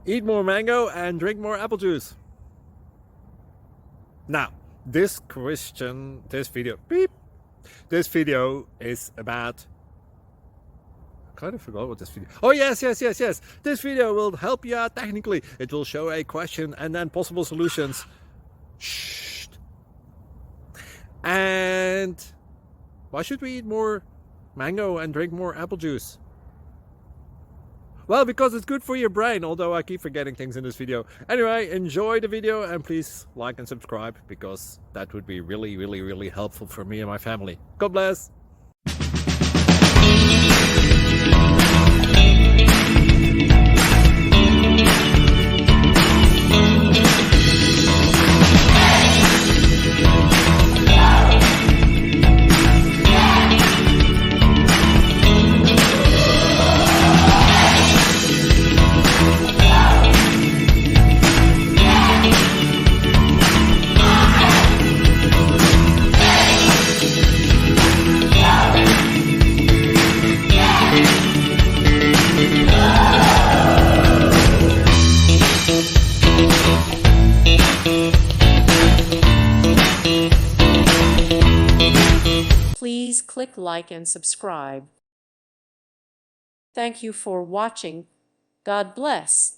eat more mango and drink more apple juice. Now, this video is about, I kind of forgot what this video. Oh yes. This video will help you out technically. It will show a question and then possible solutions. Shh. And why should we eat more mango and drink more apple juice? Well, because it's good for your brain, although I keep forgetting things in this video. Anyway, enjoy the video and please like and subscribe, because that would be really helpful for me and my family. God bless! Please click like and subscribe. Thank you for watching. God bless.